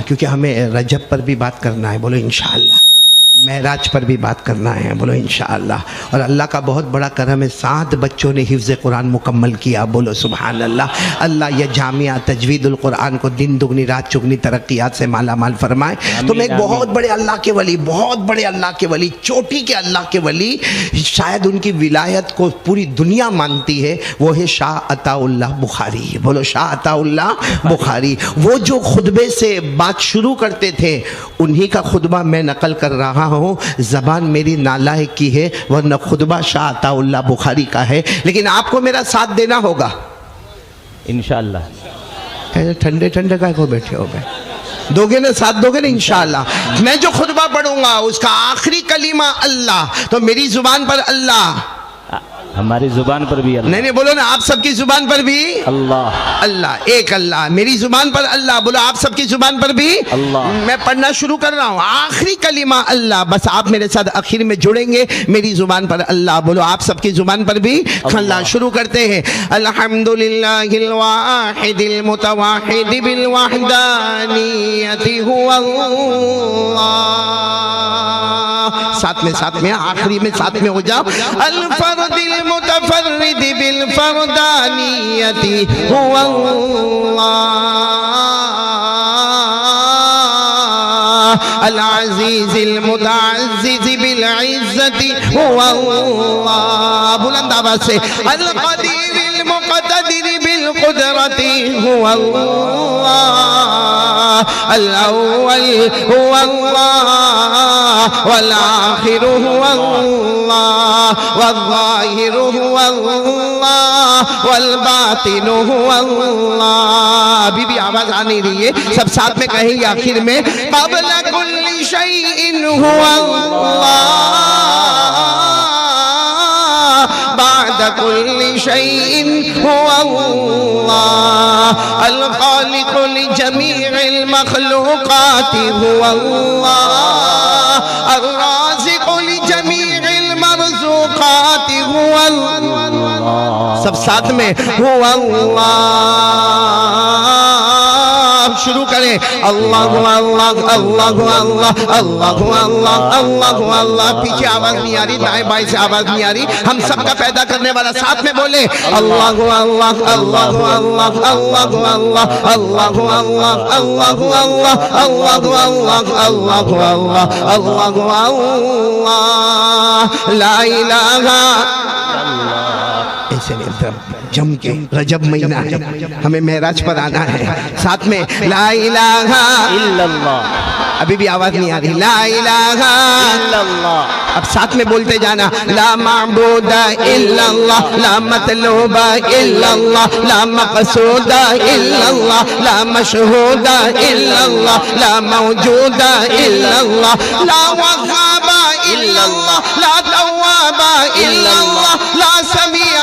کیونکہ ہمیں رجب پر بھی بات کرنا ہے، بولو انشاءاللہ، معراج پر بھی بات کرنا ہے، بولو انشاءاللہ۔ اور اللہ کا بہت بڑا کرم ہے، 7 بچوں نے حفظ قرآن مکمل کیا، بولو سبحان اللہ۔ اللہ یہ جامعہ تجوید القرآن کو دن دگنی رات چگنی ترقیات سے مالا مال فرمائے۔ تم ایک بہت بڑے اللہ کے ولی، بہت بڑے اللہ کے ولی، چوٹی کے اللہ کے ولی، شاید ان کی ولایت کو پوری دنیا مانتی ہے، وہ ہے شاہ عطا اللہ بخاری، بولو شاہ عطا اللہ بخاری۔ وہ جو خطبے سے بات شروع کرتے تھے انہی کا خطبہ میں نقل کر رہا ہوں، زبان میری نالائق کی ہے ورنہ خطبہ شاہ عطا اللہ بخاری کا ہے، لیکن آپ کو میرا ساتھ دینا ہوگا انشاءاللہ۔ ٹھنڈے ٹھنڈے کا کو بیٹھے ہو گئے، دو گے نا، ساتھ دو گے نا انشاءاللہ۔ میں جو خطبہ پڑھوں گا اس کا آخری کلمہ اللہ، تو میری زبان پر اللہ، ہماری زبان پر بھی اللہ، نہیں بولو نا، آپ سب کی زبان پر بھی اللہ، اللہ، ایک اللہ، میری زبان پر اللہ، بولو آپ سب کی زبان پر بھی اللہ۔ میں پڑھنا شروع کر رہا ہوں، آخری کلمہ اللہ، بس آپ میرے ساتھ آخر میں جڑیں گے، میری زبان پر اللہ، بولو آپ سب کی زبان پر بھی اللہ۔ شروع کرتے ہیں، الحمدللہ الواحد المتواحد بالوحدانیت هو اللہ، ساتھ میں آخری میں ساتھ میں ہو جاؤ، الفرد المتفرد بالفردانیت هو اللہ، العزیز المتعزز بالعزت هو اللہ، بلند آواز سے، القدیر المقتدر بالقدرت هو اللہ، الاول هو اللہ، والآخر هو اللہ، والظاہر هو اللہ، والباطن هو اللہ۔ ابھی بھی آواز آنے رہی ہے، سب ساتھ میں کہیں گے آخر میں، قبل کل شیء هو اللہ، بعد كل شيء هو الله، الخالق لجميع المخلوقات هو الله، الرازق لجميع المرزوقات هو الله، سب ساتھ میں هو الله۔ شروع کریں، اللہ اللہ اللہ اللہ اللہ اللہ اللہ اللہ۔ پیچھے آواز نہیں آ رہی، دائیں بائیں سے آواز نہیں آ رہی، ہم سب کا پیدا کرنے والا، ساتھ میں بولے، اللہ اللہ اللہ اللہ اللہ اللہ اللہ اللہ اللہ اللہ اللہ اللہ اللہ، لا الہ ایسے نہیں، جم کے رجب مہینہ ہے، ہمیں معراج پر آنا ہے، ساتھ میں لا الہ الا اللہ، ابھی بھی آواز نہیں آ رہی، لا الہ الا اللہ، اب ساتھ میں بولتے جانا، لا معبود الا اللہ، لا مطلوب الا اللہ، لا مقصود الا اللہ، لا مشہود الا اللہ، لا موجود الا اللہ، لا وهاب الا اللہ، لا تواب الا اللہ، لا سمیع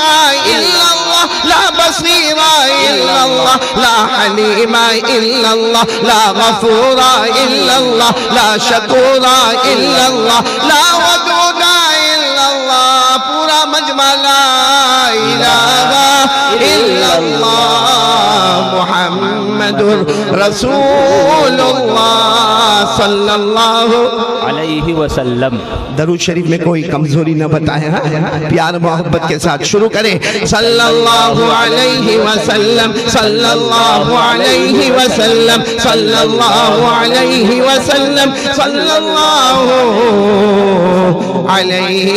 الا اللہ، لا بصیر الا اللہ، لا حلیم الا اللہ، لا غفور الا اللہ، لا شکور الا اللہ، لا ودود الا اللہ، پورا مجمع لا الہ الا اللہ، محمد رسول اللہ صلی اللہ علیہ وسلم۔ درود شریف میں کوئی کمزوری نہ بتائے، پیار محبت کے ساتھ شروع کریں، صلی اللہ علیہ وسلم صلی اللہ علیہ وسلم صلی اللہ علیہ وسلم صلی اللہ علیہ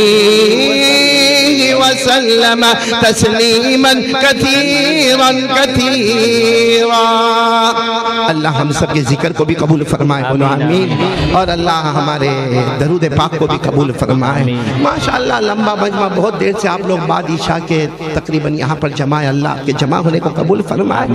وسلم تسلیما کثیرا کثیرا۔ اللہ ہم سب کے ذکر کو بھی قبول فرمائے، بولو آمین، اور اللہ ہمارے درود پاک کو بھی قبول فرمائے۔ ماشاءاللہ لمبا مجمع، بہت دیر سے آپ لوگ بعد عشاء کے تقریباً یہاں پر جمع ہے، اللہ آپ کے جمع ہونے کو قبول فرمائے۔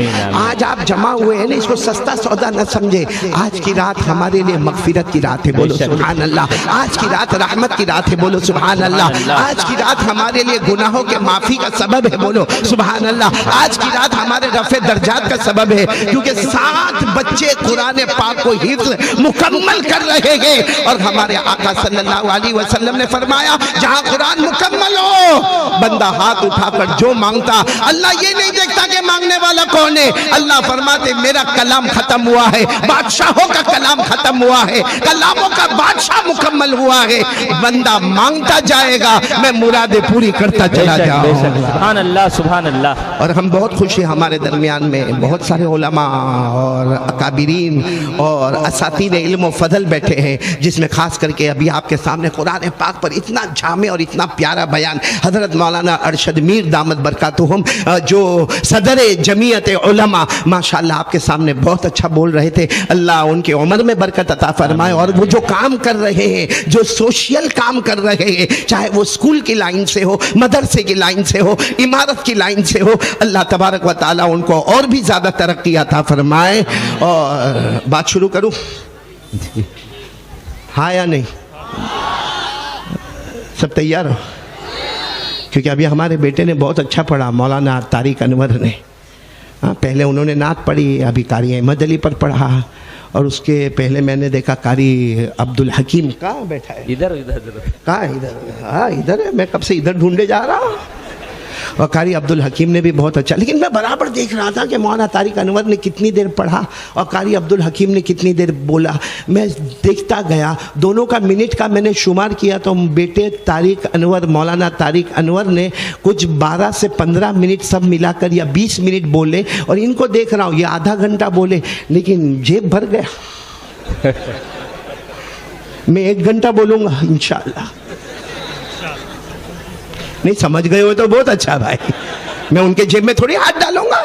آج آپ جمع ہوئے ہیں، اس کو سستا سودا نہ سمجھے، آج کی رات ہمارے لیے مغفرت کی رات ہے، بولو سبحان اللہ، آج کی رات رحمت کی رات ہے، بولو سبحان اللہ، آج کی رات ہمارے لیے گناہوں کے معافی کا سبب ہے، بولو سبحان اللہ، آج کی رات ہمارے رفع درجات کا سبب ہے، کیونکہ 7 لاکھ بچے قرآن پاک کو حفظ مکمل کر رہے ہیں، اور ہمارے آقا صلی اللہ علیہ وسلم نے فرمایا جہاں قرآن مکمل ہو بندہ ہاتھ اٹھا کر جو مانگتا، اللہ یہ نہیں دیکھتا کہ مانگنے والا کون ہے، اللہ فرماتے میرا کلام ختم ہوا ہے، بادشاہوں کا کلام ختم ہوا ہے، کلاموں کا بادشاہ مکمل ہوا ہے، بندہ مانگتا جائے گا میں مرادیں پوری کرتا چلا جاؤں۔ سبحان اللہ سبحان اللہ۔ اور ہم بہت خوش ہیں، ہمارے درمیان میں بہت سارے علماء اور اکابرین اور اساتذہ علم و فضل بیٹھے ہیں، جس میں خاص کر کے ابھی آپ کے سامنے قرآن پاک پر اتنا جامع اور اتنا پیارا بیان حضرت مولانا ارشد میر دامت برکاتہم جو صدر جمعیت علماء ماشاءاللہ آپ کے سامنے بہت اچھا بول رہے تھے، اللہ ان کے عمر میں برکت عطا فرمائے، اور وہ جو کام کر رہے ہیں، جو سوشل کام کر رہے ہیں، چاہے وہ اسکول کی لائن سے ہو، مدرسے کی لائن سے ہو، عمارت کی لائن سے ہو، اللہ تبارک و تعالیٰ ان کو اور بھی زیادہ ترقی عطا فرمائے۔ اور بات شروع کروں، ہاں یا نہیں؟ سب تیار ہو؟ کیونکہ ابھی ہمارے بیٹے نے بہت اچھا پڑھا، مولانا طارق انور نے، پہلے انہوں نے نعت پڑھی، ابھی قاری احمد علی پر پڑھا، اور اس کے پہلے میں نے دیکھا قاری عبدالحکیم کہاں بیٹھا ہے، ادھر ادھر کہاں ادھر، ہاں ادھر ہے، میں کب سے ادھر ڈھونڈے جا رہا ہوں، اور قاری عبدالحکیم نے بھی بہت اچھا، لیکن میں برابر دیکھ رہا تھا کہ مولانا طارق انور نے کتنی دیر پڑھا اور قاری عبدالحکیم نے کتنی دیر بولا، میں دیکھتا گیا، دونوں کا منٹ کا میں نے شمار کیا تو بیٹے طارق انور مولانا طارق انور نے کچھ 12 سے 15 منٹ سب ملا کر یا 20 منٹ بولے، اور ان کو دیکھ رہا ہوں یہ آدھا گھنٹہ بولے لیکن جیب بھر گیا۔ میں 1 گھنٹہ بولوں گا انشاءاللہ۔ نہیں سمجھ گئے ہو تو بہت اچھا بھائی، میں ان کے جیب میں تھوڑی ہاتھ ڈالوں گا،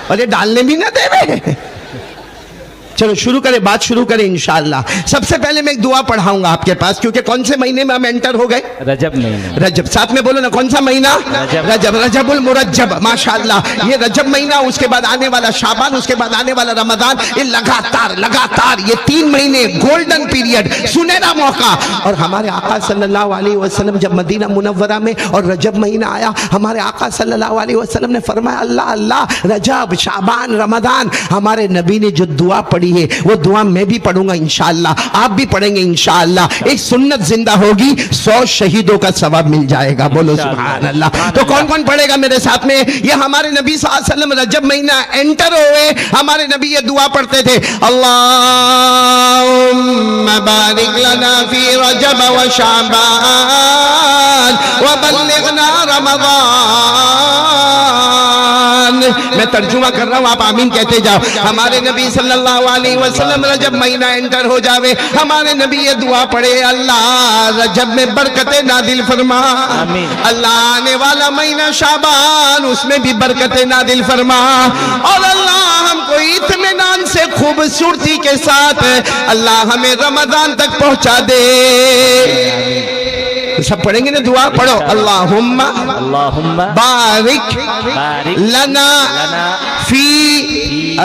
اور یہ ڈالنے بھی نہ دے میں۔ چلو شروع کریں، بات شروع کریں انشاءاللہ۔ سب سے پہلے میں ایک دعا پڑھاؤں گا آپ کے پاس، کیونکہ کون سے مہینے میں ہم انٹر ہو گئے؟ رجب مہینہ، رجب، ساتھ میں بولو نا کون سا مہینہ؟ رجب، رجب المرجب، ماشاءاللہ یہ رجب مہینہ، اس کے بعد آنے والا شعبان، اس کے بعد آنے والا رمضان، یہ لگاتار یہ 3 مہینے گولڈن پیریڈ، سنہرا موقع۔ اور ہمارے آقا صلی اللہ علیہ وسلم جب مدینہ منورہ میں اور رجب مہینہ آیا، ہمارے آقا صلی اللہ علیہ وسلم نے فرمایا اللہ اللہ، رجب، شعبان، رمضان، ہمارے نبی نے جو دعا پڑھی ہے وہ دعا میں بھی پڑھوں گا انشاءاللہ، آپ بھی پڑھیں گے انشاءاللہ، ایک سنت زندہ ہوگی، 100 شہیدوں کا ثواب مل جائے گا، بولو سبحان اللہ۔ تو کون کون پڑھے گا میرے ساتھ میں؟ یہ ہمارے نبی صلی اللہ علیہ وسلم رجب مہینہ انٹر ہوئے، ہمارے نبی یہ دعا پڑھتے تھے، اللہم بارک لنا فی رجب و شعبان وبلغنا رمضان۔ میں ترجمہ کر رہا ہوں، آپ آمین کہتے جاؤ۔ ہمارے نبی صلی اللہ علیہ وسلم رجب مہینہ انٹر ہو جاوے، ہمارے نبی یہ دعا پڑھے، اللہ رجب میں برکتیں نازل فرما، اللہ آنے والا مہینہ شعبان اس میں بھی برکتیں نازل فرما، اور اللہ ہم کو اطمینان سے خوبصورتی کے ساتھ اللہ ہمیں رمضان تک پہنچا دے۔ سب پڑھیں گے نا دعا؟ پڑھو، اللہم بارک لنا فی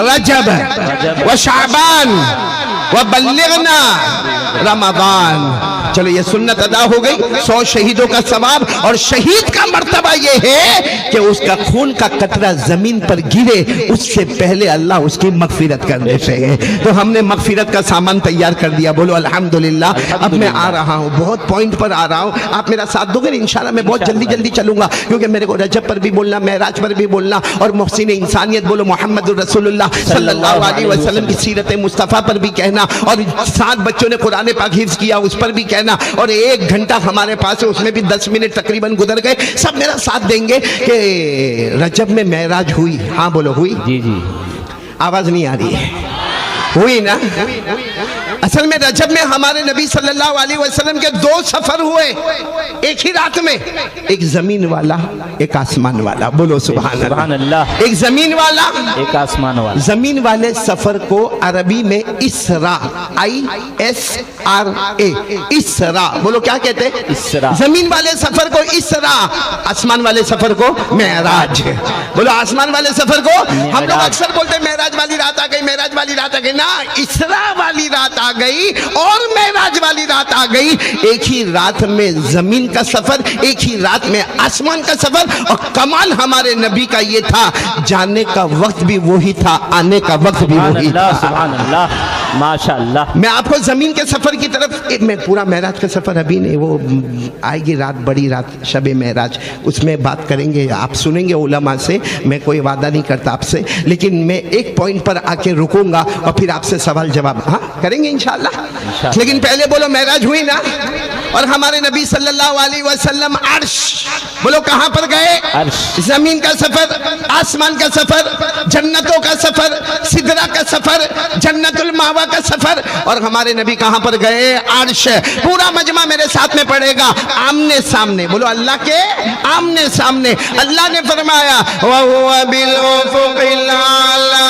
رجب و شعبان وبلغنا رمضان۔ چلو یہ سنت ادا ہو گئی، 100 شہیدوں کا ثواب، اور شہید کا مرتبہ یہ ہے کہ اس کا خون کا قطرہ زمین پر گرے اس سے پہلے اللہ اس کی مغفرت کر دیتے ہیں۔ تو ہم نے مغفرت کا سامان تیار کر دیا، بولو الحمدللہ۔ اب میں آ رہا ہوں، بہت پوائنٹ پر آ رہا ہوں، آپ میرا ساتھ دو گے انشاءاللہ؟ میں بہت جلدی چلوں گا، کیونکہ میرے کو رجب پر بھی بولنا، معراج پر بھی بولنا، اور محسن انسانیت بولو محمد الرسول اللہ صلی اللہ علیہ وسلم کی سیرت مصطفیٰ پر بھی کہنا، اور 7 بچوں نے قرآن پاک حفظ کیا اس پر بھی کہنا، اور 1 گھنٹہ ہمارے پاس ہے، اس میں بھی 10 منٹ تقریباً گزر گئے۔ سب میرا ساتھ دیں گے کہ رجب میں معراج ہوئی؟ ہاں بولو ہوئی؟ جی جی، آواز نہیں آ رہی ہے، ہوئی نا؟ اصل میں رجب میں ہمارے نبی صلی اللہ علیہ وسلم کے 2 سفر ہوئے ایک ہی رات میں، ایک زمین والا ایک آسمان والا، بولو سبحان اللہ۔ ایک زمین والا ایک آسمان والا۔ زمین والے سفر کو عربی میں اسراء، ISRA، اسراء، بولو کیا کہتے ہیں؟ اسراء۔ زمین والے سفر کو اسراء، آسمان والے سفر کو معراج، بولو آسمان والے سفر کو۔ ہم لوگ اکثر بولتے ہیں معراج والی رات آ گئی، معراج والی رات آ گئی، نہ اسرا والی رات آ گئی اور معراج والی رات آ گئی. ایک ہی رات میں زمین کا سفر, ایک ہی رات میں آسمان کا سفر. اور کمال ہمارے نبی کا یہ تھا, جانے کا وقت بھی وہی تھا, آنے کا وقت بھی وہی تھا. سبحان اللہ, ماشاء اللہ. میں آپ کو زمین کے سفر کی طرف, میں پورا معراج کا سفر ابھی نہیں, وہ آئے گی رات, بڑی رات شب معراج, اس میں بات کریں گے, آپ سنیں گے علماء سے. میں کوئی وعدہ نہیں کرتا آپ سے, لیکن میں ایک پوائنٹ پر آ کے رکوں گا اور پھر آپ سے سوال جواب ہاں کریں گے انشاءاللہ. لیکن پہلے بولو معراج ہوئی نا, اور ہمارے نبی صلی اللہ علیہ وسلم عرش, بولو کہاں پر گئے؟ عرش. زمین کا سفر, آسمان کا سفر, جنتوں کا سفر, سدرہ کا سفر, جنت الماوا کا سفر, اور ہمارے نبی کہاں پر گئے؟ عرش. پورا مجمع میرے ساتھ میں پڑھے گا, آمنے سامنے, بولو اللہ کے آمنے سامنے. اللہ نے فرمایا وَهُوَ بِالْأُفُقِ الْأَعْلَى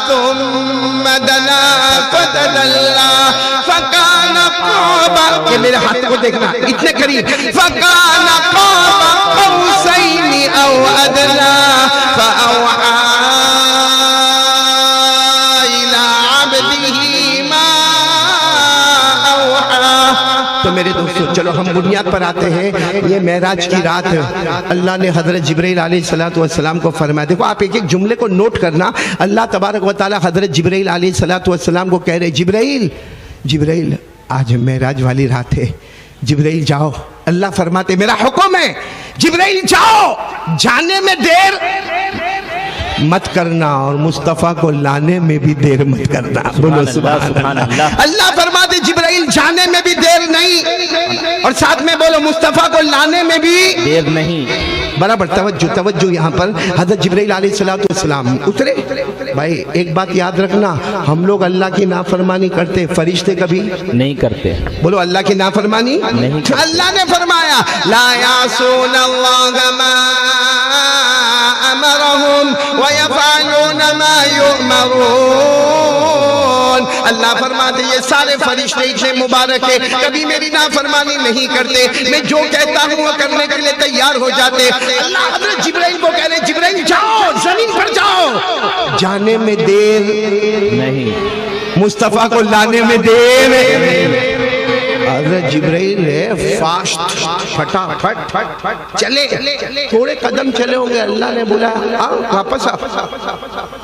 ثُمَّ دَنَا فَتَدَلَّى فَكَانَ قَابَ, یہ میرے ہاتھ کو دیکھنا اتنے قریب, فَكَانَ قَابَ قَوْسَيْنِ أَوْ أَدْنَى فَأَوْحَى إِلَىٰ عَبْدِهِ مَا أَوْحَى. تو میرے دوستو چلو ہم بنیاد پر آتے ہیں. یہ معراج کی رات اللہ نے حضرت جبرائیل علیہ السلام کو فرمایا. دیکھو آپ ایک ایک جملے کو نوٹ کرنا. اللہ تبارک و تعالی حضرت جبرائیل علیہ السلام کو کہہ رہے, جبرائیل آج معراج والی رات ہے, جبرائیل جاؤ. اللہ فرماتے میرا حکم ہے جبرائیل جاؤ, جانے میں دیر مت کرنا اور مصطفیٰ کو لانے میں بھی دیر مت کرنا. بولو سبحان اللہ. اللہ فرماتے جبرائیل جانے میں بھی دیر نہیں, اور ساتھ میں بولو مصطفیٰ کو لانے میں بھی دیر نہیں. برابر. توجہ یہاں پر حضرت جبرائیل علیہ السلام اترے. بھائی ایک بات یاد رکھنا, ہم لوگ اللہ کی نافرمانی کرتے, فرشتے کبھی نہیں کرتے. بولو اللہ کی نافرمانی نہیں کرتے. اللہ نے فرمایا لا یعصون اللہ ما امرهم ویفعلون ما یؤمرون. اللہ فرماتے یہ سارے فرشتے اتنے مبارک ہیں, کبھی میری نافرمانی نہیں کرتے, میں جو کہتا ہوں وہ کرنے کے لیے تیار ہو جاتے. اللہ حضرت جبرائیل کو کہہ رہے جبرائیل جاؤ, زمین پر جاؤ, جانے میں دیر نہیں, مصطفیٰ کو لانے میں دیر. حضرت جبرائیل ہے فاسٹ, پھٹا پھٹ چلے, تھوڑے قدم چلے ہوں گے. اللہ نے بولا واپس آ.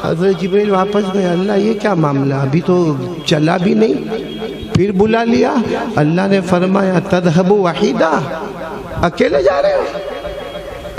حضرت جبرائیل واپس گئے. اللہ یہ کیا معاملہ, ابھی تو چلا بھی نہیں, پھر بلا لیا. اللہ نے فرمایا تذهب وحیدہ, اکیلے جا رہے ہو,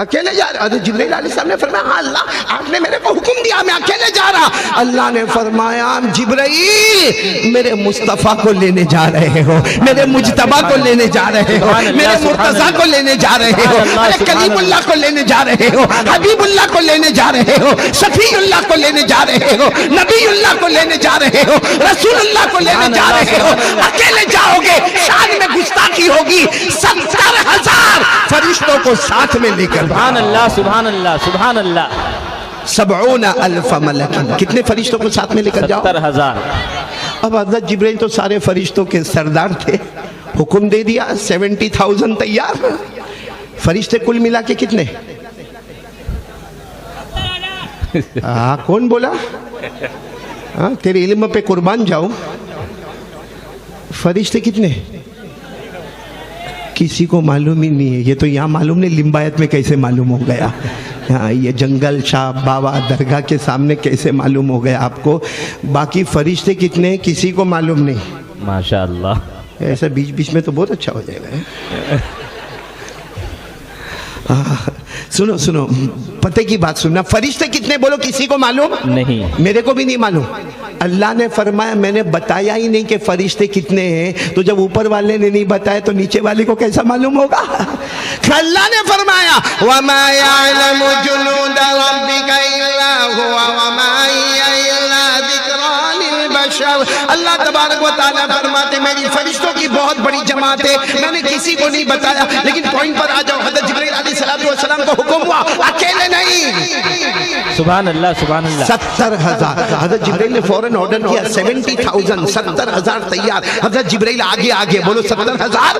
اکیلے جا رہے. حضرت جبرائیل علیہ السلام نے فرمایا ہاں اللہ آپ نے میرے کو حکم دیا, میں اکیلے جا رہا. اللہ نے فرمایا جبرائیل میرے مصطفیٰ کو لینے جا رہے ہو, میرے مجتبیٰ کو لینے جا رہے ہو, میرے مرتضیٰ کو لینے جا رہے ہو, میرے کلیم اللہ کو لینے جا رہے ہو, حبیب اللہ کو لینے جا رہے ہو, شفیع اللہ کو لینے جا رہے ہو, نبی اللہ کو لینے جا رہے ہو, رسول اللہ کو لینے جا رہے ہو. اکیلے جاؤ گے شان میں گستاخی ہوگی. 70,000 فرشتوں کو ساتھ میں لے کر. سبحان اللہ, سبحان اللہ, سبحان اللہ. 70,000 ملک, کتنے فرشتوں کو ساتھ میں لے کر جاؤ؟ 70,000. اب حضرت جبرائیل تو سارے فرشتوں کے سردار تھے, حکم دے دیا 70,000 تیار. فرشتے کل ملا کے کتنے؟ کون بولا؟ تیرے علم پہ قربان جاؤ, فرشتے کتنے کسی کو معلوم ہی نہیں ہے. یہ تو یہاں معلوم نہیں, لمبایت میں کیسے معلوم ہو گیا, یہ جنگل شاہ بابا درگاہ کے سامنے کیسے معلوم ہو گیا آپ کو. باقی فرشتے کتنے کسی کو معلوم نہیں. ماشاءاللہ. ایسا بیچ بیچ میں تو بہت اچھا ہو جائے گا. سنو پتہ کی بات سننا, فرشتے کتنے بولو کسی کو معلوم نہیں, میرے کو بھی نہیں معلوم. اللہ نے فرمایا میں نے بتایا ہی نہیں کہ فرشتے کتنے ہیں, تو جب اوپر والے نے نہیں بتایا تو نیچے والے کو کیسا معلوم ہوگا. اللہ نے فرمایا وَمَا يَعْلَمُ جُنُودَ رَبِّكَ إِلَّا هُوَ وَمَا هِيَ إِلَّا ذِكْرَىٰ لِلْبَشَرِ. اللہ تبارک و تعالیٰ فرماتے میری فرشتوں کی بہت بڑی جماعت ہے, میں نے کسی کو نہیں بتایا. لیکن پوائنٹ پر آ جاؤ, حضرت جبرائیل علیہ السلام کو حکم ہوا اکیلے نہیں. سبحان اللہ, سبحان اللہ. 70,000. حضرت جبرائیل نے فوراً آرڈر کیا 70,000, 70,000 تیار. حضرت جبرائیل آگے بولو 70,000.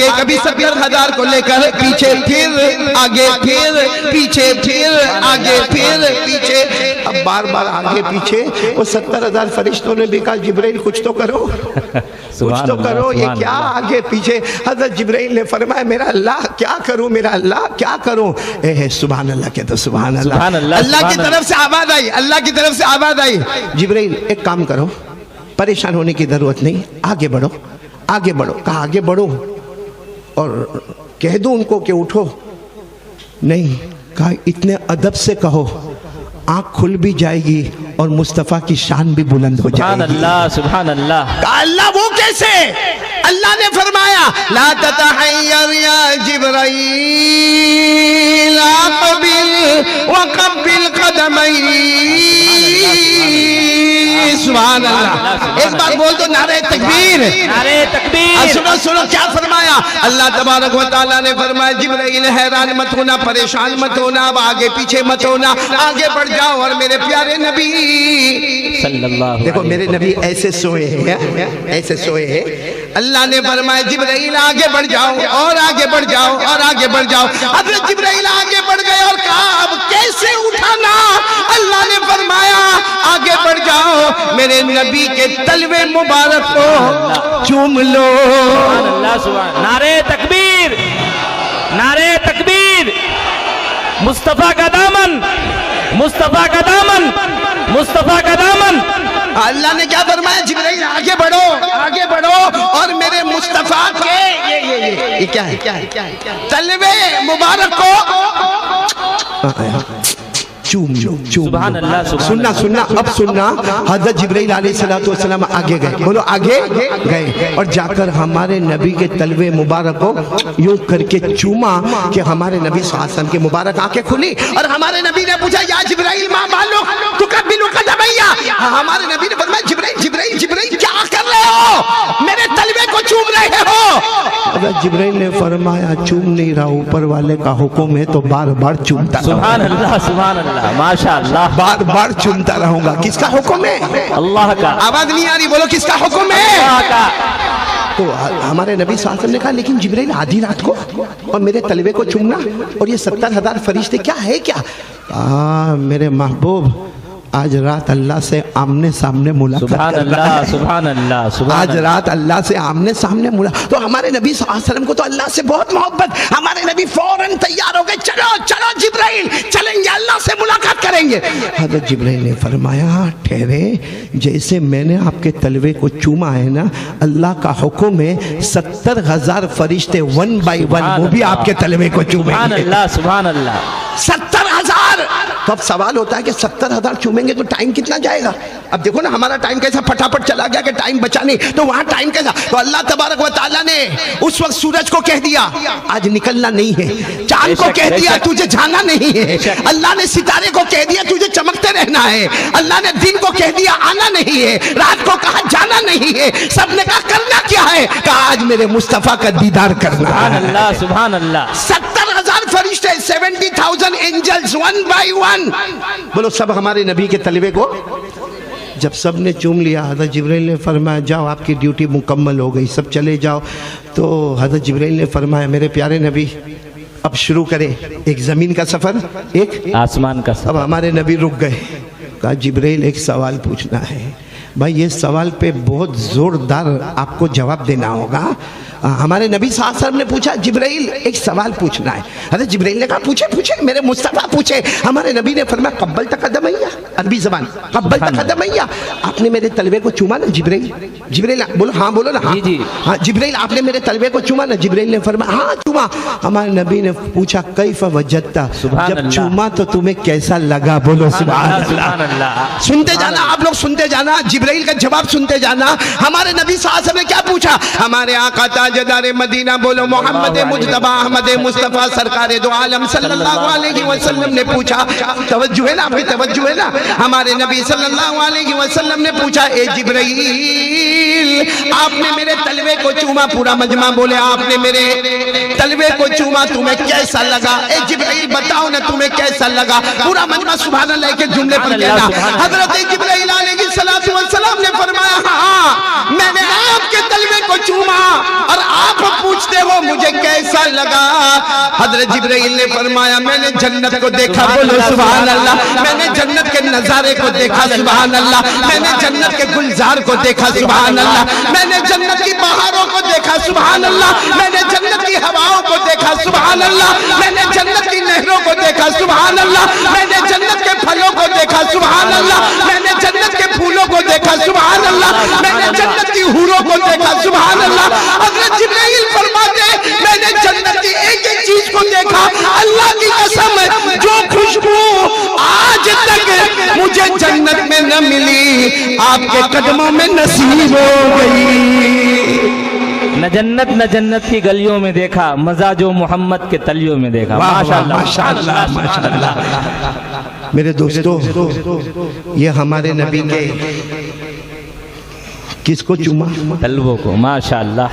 آگے کبھی 70,000 کو لے کر پیچھے پھر آگے پھر پیچھے پھر آگے پھر پیچھے. اب بار بار آگے پیچھے. وہ 70,000 فرشتوں نے بھی کہا جبرائیل کچھ تو کرو, کچھ تو کرو, یہ کیا آگے پیچھے. حضرت جبرائیل نے فرمایا میرا اللہ کیا کروں, میرا اللہ کیا کروں. سبحان اللہ کہتا سبحان اللہ. اللہ کی طرف سے آواز آئی, اللہ کی طرف سے آواز آئی, جبرائیل ایک کام کرو, پریشان ہونے کی ضرورت نہیں, آگے بڑھو آگے بڑھو. کہا آگے بڑھو اور کہہ دوں ان کو کہ اٹھو. نہیں, کہا اتنے ادب سے کہو, آنکھ کھل بھی جائے گی اور مصطفیٰ کی شان بھی بلند ہو جائے گی. سبحان اللہ سبحان اللہ. کہا اللہ وہ کیسے. اللہ نے فرمایا لا تتحیر یا جبرائیل اقبل وقبل قدمئی. سبحان اللہ. ایک بار بول دو نعرہ تکبیر, نعرہ تکبیر. سنو سنو کیا فرمایا. اللہ تبارک و تعالیٰ نے فرمایا جبرائیل حیران مت ہونا, پریشان مت ہونا, اب آگے پیچھے مت ہونا, آگے بڑھ جاؤ. اور میرے پیارے نبی صلی اللہ دیکھو میرے نبی ایسے سوئے ہیں, ایسے سوئے ہیں. اللہ نے فرمایا جبرائیل آگے بڑھ جاؤ اور آگے بڑھ جاؤ اور آگے بڑھ جاؤ. حضرت جبرائیل آگے بڑھ گئے اور کہا اب کیسے اٹھانا. اللہ نے فرمایا آگے بڑھ جاؤ, میرے نبی کے تلوے مبارک کو چوم لو. سبحان اللہ سبحان. نعرہ تکبیر, نعرہ تکبیر. مصطفیٰ کا دامن, مصطفیٰ کا دامن, مصطفیٰ کا دامن. اللہ نے کیا فرمایا جبرائیل آگے بڑھو آگے بڑھو اور میرے مصطفیٰ کے یہ کیا ہے تلوے مبارک کو چوم لو. سبحان اللہ سبحان سننا سننا اب سننا. حضرت جبرائیل علیہ السلام آگے گئے, بولو آگے گئے, اور جا کر ہمارے نبی کے تلوے مبارک کو یوں کر کے چوما کہ ہمارے نبی صلی اللہ علیہ وسلم کی مبارک آنکھیں کھلی. اور ہمارے نبی نے پوچھا یا جبرائیل ما بالک تقبل قدمیا. ہمارے نبی نے فرمایا جبرائیل جبرائیل جبرائیل کیا کر رہے ہو, میرے تلوے کو چوم رہے ہو. حضرت جبرائیل نے فرمایا چوم نہیں رہا, اوپر والے کا حکم ہے تو بار بار چومتا. سبحان اللہ سبحان اللہ. ماشاء اللہ. بار بار چومتا رہوں گا. کس کا حکم ہے؟ اللہ کا. آواز نہیں آ رہی, بولو کس کا حکم ہے؟ اللہ کا. تو ہمارے نبی صلی اللہ علیہ وسلم نے کہا لیکن جبرائیل آدھی رات کو اور میرے تلوے کو چومنا اور یہ 70,000 فرشتے کیا ہے کیا. میرے محبوب آج رات اللہ سے آمنے سامنے ملاقات سبحان اللہ سبحان اللہ سبحان آج رات اللہ سے آمنے سامنے ملاقات. تو ہمارے نبی صلی اللہ علیہ وسلم کو تو اللہ سے بہت محبت. ہمارے نبی فوراً تیار ہو گئے, چلو چلو جبرائیل چلیں گے اللہ سے ملاقات کریں گے. حضرت جبرائیل نے فرمایا ٹھہرے, جیسے میں نے آپ کے تلوے کو چوما ہے نا, اللہ کا حکم ہے 70,000 فرشتے ون بائی ون وہ بھی آپ کے تلوے کو چومیں سبحان گے. اللہ سبحان اللہ. 70,000. تو اب سوال ہوتا ہے کہ 70,000 چومیں گے تو ٹائم کتنا جائے گا. اب دیکھو نا ہمارا ٹائم کیسا پھٹاپٹ چلا گیا کہ ٹائم بچا نہیں, تو وہاں ٹائم کیسا. تو اللہ تبارک و تعالیٰ نے اس وقت سورج کو کہہ دیا آج نکلنا نہیں ہے, چاند کو کہہ دیا تجھے جانا نہیں ہے, اللہ نے ستارے کو کہہ دیا تجھے چمکتے رہنا ہے, اللہ نے دن کو کہہ دیا آنا نہیں ہے, رات کو کہا جانا نہیں ہے. سب نے کہا کرنا کیا ہے, کہا آج میرے مصطفیٰ کا دیدار کرنا. سبحان اللہ سبحان اللہ. 70,000 فرشتے 70,000 اینجلز ون بائی ون. بولو سب ہمارے نبی کے تلوے کو جب سب نے چوم لیا. حضرت جبرائیل نے فرمایا جاؤ آپ کی ڈیوٹی مکمل ہو گئی, سب چلے جاؤ. تو حضرت جبرائیل نے فرمایا میرے پیارے نبی اب شروع کریں ایک زمین کا سفر ایک آسمان کا سفر. اب ہمارے نبی رک گئے, کہا جبرائیل ایک سوال پوچھنا ہے. بھائی یہ سوال پہ بہت زوردار آپ کو جواب دینا ہوگا. ہمارے نبی صلی اللہ علیہ وسلم نے پوچھا جبرائیل ایک سوال پوچھنا ہے. حضرت جبرائیل نے کہا پوچھے پوچھے میرے مصطفیٰ پوچھے. ہمارے نبی نے فرمایا قبل تقدمیا, عربی زبان قبل تقدمیا, آپ نے میرے تلوے کو چوما نا جبرائیل. جبرائیل بولو ہاں, بولو نا ہاں. جبرائیل آپ نے میرے تلوے کو چوما نا. جبرائیل نے فرمایا ہاں چوما. ہمارے نبی نے پوچھا کیف وجدتا, جب چوما تو تمہیں کیسا لگا. بولو سبحان اللہ. سنتے جانا آپ لوگ, سنتے جانا, جبرائیل کا جواب سنتے جانا. ہمارے نبی صلی اللہ علیہ وسلم نے کیا پوچھا. ہمارے آقا تاجدار مدینہ بولو محمد مجتبی احمد مصطفیٰ سرکار دو عالم صلی اللہ علیہ وسلم نے پوچھا. توجہ ہے نا آپ کی, توجہ ہے نا. ہمارے نبی صلی اللہ علیہ وسلم نے پوچھا اے جبرائیل آپ نے میرے تلوے کو چوما. پورا مجمع بولے آپ نے میرے تلوے کو چوما, تمہیں کیسا لگا. اے جبرائیل بتاؤ نا تمہیں کیسا لگا. پورا مجمع سبحان اللہ کے جملے پر کہنا. حضرت جبرائیل علیہ السلام نے فرمایا ہاں میں نے آپ کے تلوے کو چوما اور آپ پوچھتے دیکھو مجھے کیسا لگا. حضرت جبرائیل نے فرمایا میں نے جنت کو دیکھا. بولو سبحان اللہ. میں نے جنت کے نظارے کو دیکھا. سبحان اللہ. میں نے جنت کے گلزار کو دیکھا. سبحان اللہ. میں نے جنت کی بہاروں کو دیکھا. سبحان اللہ. میں نے جنت کی ہواؤں کو دیکھا. سبحان اللہ. میں نے جنت کی نہروں کو دیکھا. سبحان اللہ. میں نے جنت کے پھلوں کو دیکھا. سبحان اللہ. میں نے جنت کے پھولوں کو دیکھا. سبحان اللہ. میں نے جنت کی حوروں کو دیکھا. سبحان اللہ. حضرت جبرائیل فرماتے میں نے جنت کی ایک ایک چیز کو دیکھا. اللہ کی قسم جو خوشبو آج تک مجھے جنت میں نہ ملی آپ کے قدموں میں نصیب ہو گئی. نہ جنت کی گلیوں میں دیکھا, مزہ جو محمد کے تلیوں میں دیکھا. ماشاءاللہ ماشاءاللہ ماشاءاللہ. میرے دوستو یہ ہمارے نبی کے کس کو چوما؟ تلووں کو. ماشاءاللہ.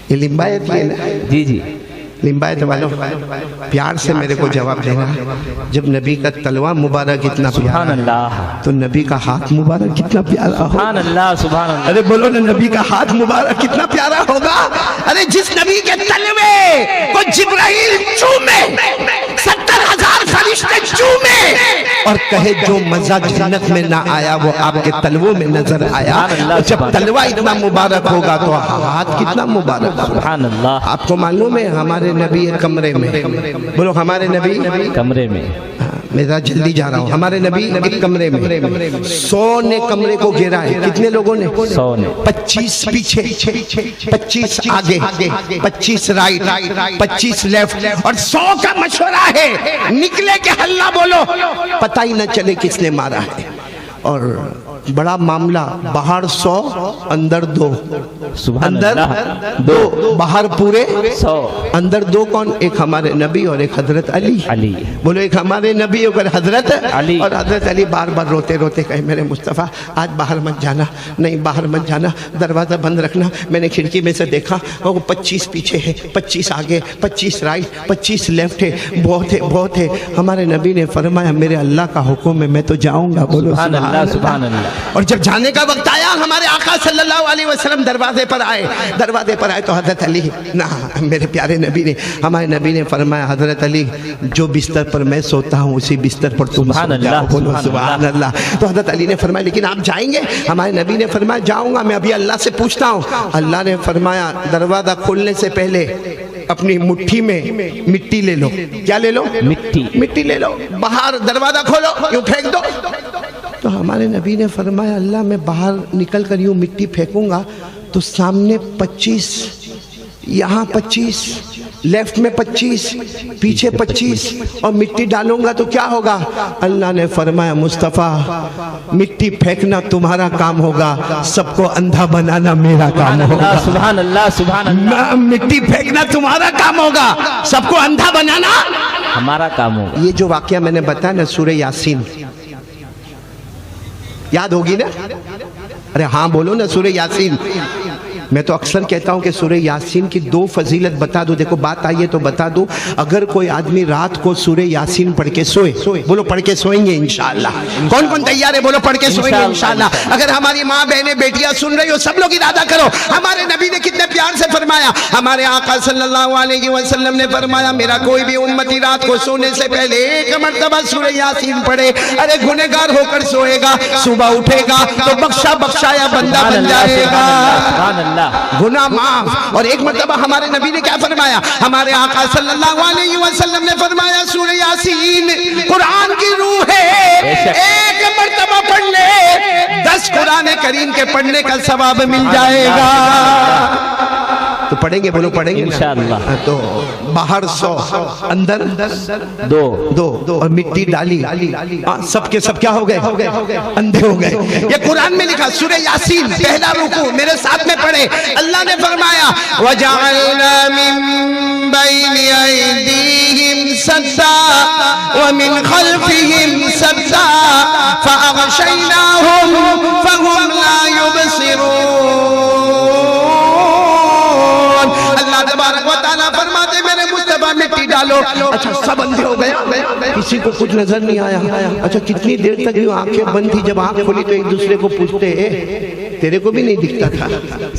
یہ لمبایت ہے نا؟ جی جی. لمبایت والوں پیار سے میرے کو جواب دینا. جب نبی کا تلوہ مبارک اتنا پیارا سبحان اللہ, تو نبی کا ہاتھ مبارک کتنا پیارا ہوگا. سبحان اللہ, سبحان اللہ. ارے بولو نا نبی کا ہاتھ مبارک کتنا پیارا ہوگا. ارے جس نبی کے تلوے کو جبرائیل چومے, 70,000 فرشتے چومے اور کہے جو مزہ جنت میں نہ آیا وہ آپ کے تلووں میں نظر آیا. جب تلوہ اتنا مبارک ہوگا تو ہاتھ کتنا مبارک ہوگا. سبحان اللہ. آپ کو معلوم ہے ہمارے نبی کمرے میں, بولو ہمارے نبی کمرے میں, میں ذرا جلدی جا رہا ہوں. ہمارے نبی ایک کمرے میں 100 نے کمرے کو گھیرا ہے. کتنے لوگوں نے؟ 100 نے. 25 پیچھے, 25 آگے, 25 رائٹ, 25 لیفٹ, اور 100 کا مشورہ ہے نکلے کہ ہلہ بولو پتہ ہی نہ چلے کس نے مارا ہے. اور بڑا معاملہ, باہر 100 اندر 2, سبحان اندر اللہ. 2, باہر پورے 100. اندر 2 کون؟ ایک ہمارے نبی اور ایک حضرت علی. علی. بولو ایک ہمارے نبی اور حضرت علی. اور حضرت علی بار بار روتے روتے کہے میرے مصطفیٰ آج باہر مت جانا, نہیں باہر مت جانا, دروازہ بند رکھنا. میں نے کھڑکی میں سے دیکھا وہ 25 پیچھے ہے, 25 آگے, 25 رائٹ, 25 لیفٹ ہے, بہت ہے بہت ہے. ہمارے نبی نے فرمایا میرے اللہ کا حکم ہے میں تو جاؤں گا. بولو سبحان اللہ, سبحان اللہ. اور جب جانے کا وقت آیا ہمارے آقا صلی اللہ علیہ وسلم دروازے پر آئے تو حضرت علی نہ, میرے پیارے نبی نے, ہمارے نبی نے فرمایا حضرت علی جو بستر پر میں سوتا ہوں اسی بستر پر تم سو جاؤ. بولو سبحان اللہ. تو حضرت علی نے فرمایا لیکن آپ جائیں گے؟ ہمارے نبی نے فرمایا جاؤں گا, میں ابھی اللہ سے پوچھتا ہوں. اللہ نے فرمایا دروازہ کھولنے سے پہلے اپنی مٹھی میں مٹی لے لو. کیا لے لو؟ مٹی لے لو. باہر دروازہ کھولو, یوں پھینک دو. تو ہمارے نبی نے فرمایا اللہ میں باہر نکل کر یوں مٹی پھینکوں گا تو سامنے 25, یہاں 25, لیفٹ میں 25, پیچھے 25 اور مٹی ڈالوں گا تو کیا ہوگا؟ اللہ نے فرمایا مصطفیٰ مٹی پھینکنا تمہارا کام ہوگا, سب کو اندھا بنانا میرا کام ہوگا. سبحان اللہ, سبحان اللہ. مٹی پھینکنا تمہارا کام ہوگا, سب کو اندھا بنانا ہمارا کام ہوگا. یہ جو واقعہ میں نے بتایا نا سورہ یاسین, یاد ہوگی نا؟ ارے ہاں بولو نا سورہ یاسین. میں تو اکثر کہتا ہوں کہ سورہ یاسین کی 2 فضیلت بتا دو. دیکھو بات آئیے تو بتا دو. اگر کوئی آدمی رات کو سورہ یاسین پڑھ کے سوئے, بولو پڑھ کے سوئیں گے انشاءاللہ. کون کون تیار ہے؟ بولو پڑھ کے سوئیں گے انشاءاللہ. اگر ہماری ماں بہنیں بیٹیاں سن رہی ہو سب لوگ ارادہ کرو. ہمارے نبی نے کتنے پیار سے فرمایا, ہمارے آقا صلی اللہ علیہ وسلم نے فرمایا میرا کوئی بھی امتی رات کو سونے سے پہلے 1 مرتبہ سورہ یاسین پڑھے, ارے گنہگار ہو کر سوئے گا, صبح اٹھے گا تو بخشایا بندہ بن جائے گا, گناہ معاف. اور 1 مرتبہ ہمارے نبی نے کیا فرمایا, ہمارے آقا صلی اللہ علیہ وسلم نے فرمایا سورہ یاسین قرآن کی روح ہے, 1 مرتبہ پڑھ لے 10 قرآن کریم کے پڑھنے کا ثواب مل جائے گا. تو پڑھیں گے, بولو پڑھیں گے انشاءاللہ. تو باہر 100 اندر 2 اور مٹی ڈالی, سب کے سب کیا ہو گئے؟ اندھے ہو گئے. یہ قرآن میں لکھا سورہ یاسین پہلا رکوع میرے ساتھ میں پڑھے. اللہ نے فرمایا وَجَعَلْنَا مِن بَيْنِ أَيْدِيهِمْ سَدًّا وَمِنْ خَلْفِهِمْ سَدًّا فَأَغْشَيْنَاهُمْ فَهُمْ لَا يُبْصِرُونَ. اللہ تبارک و تعالیٰ فرماتے میرے مصطفیٰ مٹی ڈالو. اچھا سب اندھے ہو گئے, کسی کو کچھ نظر نہیں آیا. اچھا کتنی دیر تک یوں آنکھیں بند تھی, جب آنکھ کھلی تو ایک دوسرے کو پوچھتے تیرے کو بھی نہیں دکھتا تھا؟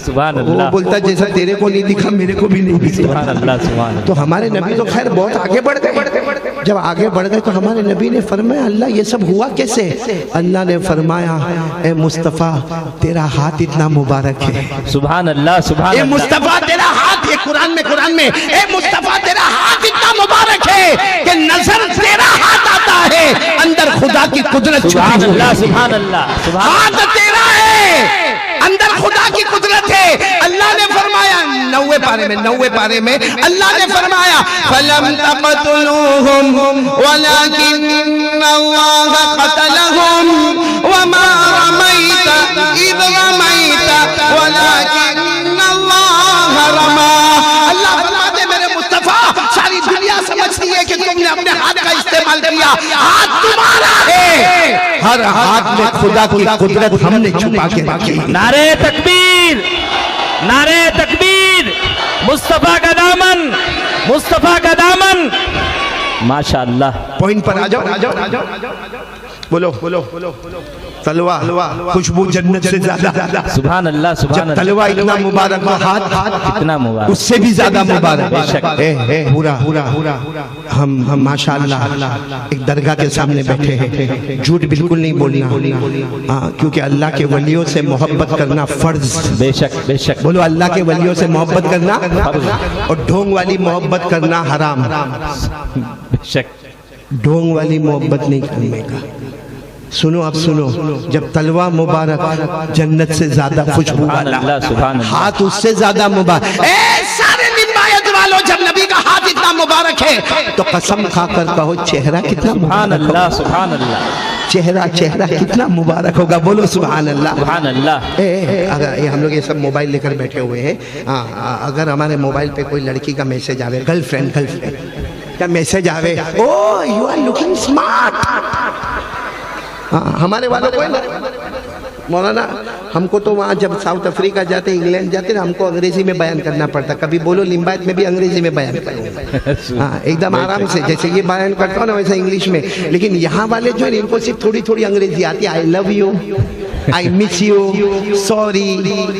سبحان وہ اللہ, بولتا جیسا تیرے کو نہیں دکھا میرے کو بھی نہیں دکھتا. سبحان اللہ, سبحان اللہ. تو ہمارے نبی تو خیر بہت آگے بڑھ گئے. جب آگے بڑھ گئے تو ہمارے نبی نے فرمایا اللہ یہ سب ہوا کیسے؟ اللہ نے فرمایا اے مصطفیٰ تیرا ہاتھ اتنا مبارک ہے. سبحان اللہ, سبحان اے اللہ. مصطفیٰ تیرا ہاتھ, یہ قرآن میں اے مصطفیٰ تیرا ہاتھ اتنا مبارک ہے کہ نظر تیرا ہاتھ آتا ہے, اندر خدا کی قدرت سبحان چھپی اللہ, ہوئی ہے. سبحان اللہ, سبحان ہاتھ تیرا ہے, اندر خدا کی قدرت ہے. اللہ نے فرمایا 90 پارے میں اللہ نے فرمایا فَلَمْ تَقْتُلُوهُمْ وَلَكِنَّ اللَّهَ قَتَلَهُمْ وَمَا رَمَيْتَ إِذْ رَمَيْتَ وَلَكِنَّ اللَّهَ رَمَى. اللہ فرماتے میرے مصطفیٰ ساری دنیا سمجھتی ہے کہ تم نے اپنے ہاتھ کا استعمال کیا, ہاتھ تمہارا ہے. ہر ہاتھ میں خدا کی قدرت ہم نے چھپا کے رکھی. نعرہ تکبیر, نعرہ تکبیر, مصطفیٰ کا دامن, مصطفیٰ کا دامن. ماشاءاللہ. پوائنٹ پر آ جاؤ. بولو تلوا خوشبو جنت سے زیادہ. سبحان اللہ, سبحان جب اللہ. تلوا اتنا مبارک ہو, ہاتھ اتنا مبارک, اس سے بھی زیادہ مبارک. بے شک. پورا ہم ماشاءاللہ ایک درگاہ کے سامنے بیٹھے ہیں. جھوٹ بالکل نہیں بولنا, کیونکہ اللہ کے ولیوں سے محبت کرنا فرض. بے شک, بے شک. بولو اللہ کے ولیوں سے محبت کرنا اور ڈھونگ والی محبت کرنا حرام. بے شک. ڈھونگ والی محبت نہیں کرنے کا. سنو اب سنو, جب تلوا مبارک جنت سے زیادہ خوشبو سبحان والا, اللہ, سبحان اللہ. ہاتھ اس سے زیادہ مبارک. اے سارے نمایت والوں, جب نبی کا ہاتھ اتنا مبارک ہے تو قسم کھا کر کہو چہرہ کتنا سبحان مبارک اللہ, ہوگا. سبحان اللہ, چہرہ کتنا مبارک ہوگا. بولو سبحان اللہ. سبحان اللہ. اگر یہ ہم لوگ یہ سب موبائل لے کر بیٹھے ہوئے ہیں, اگر ہمارے موبائل پہ کوئی لڑکی کا میسج آوے, گرل فرینڈ کا میسج آوے, او یو آر لوکنگ اسمارٹ. ہمارے والوں کو مولانا ہم کو تو وہاں جب ساؤتھ افریقہ جاتے, انگلینڈ جاتے نا, ہم کو انگریزی میں بیان کرنا پڑتا. کبھی بولو لمبایت میں بھی انگریزی میں بیان کروں, ایک دم آرام سے, جیسے یہ بیان کرتا ہوں نا ویسا انگلش میں. لیکن یہاں والے جو ہے ان کو صرف تھوڑی انگریزی آتی ہے. I love you, I miss you, sorry,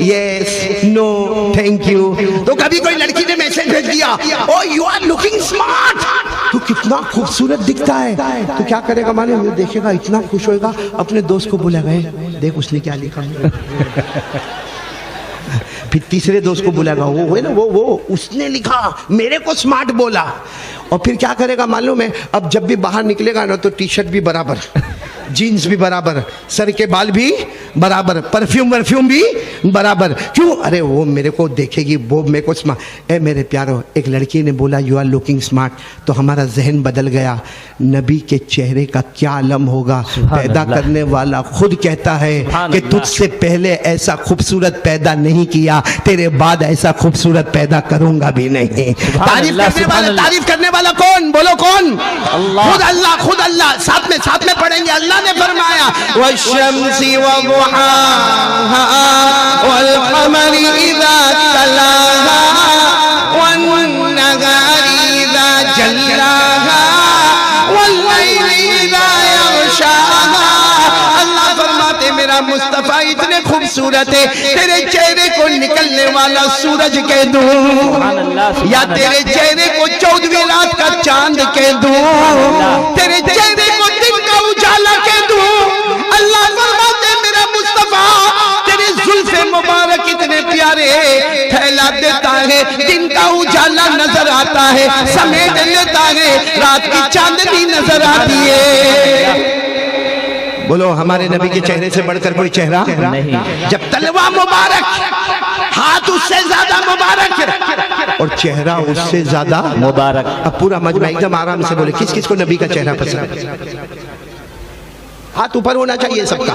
yes, no, thank you. تو کبھی کوئی لڑکی نے میسج بھیج دیا, oh you are looking smart, تو کتنا خوبصورت دکھتا ہے. تو کیا کرے گا معلوم, یہ دیکھے گا اتنا خوش ہوئے گا, اپنے دوست کو بولے گا دیکھ اس نے کیا لکھا. پھر تیسرے دوست کو بولے گا, وہ ہے نا وہ اس نے لکھا, میرے کو سمارٹ بولا. اور پھر کیا کرے گا معلوم ہے, اب جب بھی باہر نکلے گا نا تو ٹی شرٹ بھی برابر, جینز بھی برابر, سر کے بال بھی برابر, پرفیوم بھی برابر. کیوں؟ ارے وہ میرے کو دیکھے گی, وہ میرے کو سمارٹ. اے میرے پیارو, ایک لڑکی نے بولا یو آر لوکنگ اسمارٹ, تو ہمارا ذہن بدل گیا. نبی کے چہرے کا کیا علم ہوگا. پیدا کرنے والا خود کہتا ہے کہ تجھ سے پہلے ایسا خوبصورت پیدا نہیں کیا, تیرے بعد ایسا خوبصورت پیدا کروں گا بھی نہیں. تعریف کرنے والا کون؟ بولو کون؟ خود اللہ. ساتھ میں پڑھیں گے. اللہ نے فرمایا والشمس وضحاها والقمر اذا تلاها والنهار اذا جلاها والليل اذا يغشاها. اللہ فرماتے میرا مصطفیٰ اتنے خوبصورت ہے, تیرے چہرے کو نکلنے والا سورج کہہ دوں یا تیرے چہرے کو 14ویں رات کا چاند کہہ دوں, تیرے چہرے کو دن کا اجالا کہہ دوں. اللہ فرماتے میرا مصطفیٰ تیرے زلف مبارک اتنے پیارے پھیلا دیتا ہے, دن کا اجالا نظر آتا ہے, سمیٹ لیتا ہے, رات کی چاندنی نظر آتی ہے. بولو ہمارے نبی کے چہرے سے بڑھ کر کوئی چہرہ نہیں. جب تلوا مبارک, ہاتھ اس سے زیادہ مبارک اور چہرہ اس سے زیادہ مبارک. اب پورا مجمع ایک دم آرام سے بولے, کس کو نبی کا چہرہ پسند ہے؟ ہاتھ اوپر ہونا چاہیے سب کا,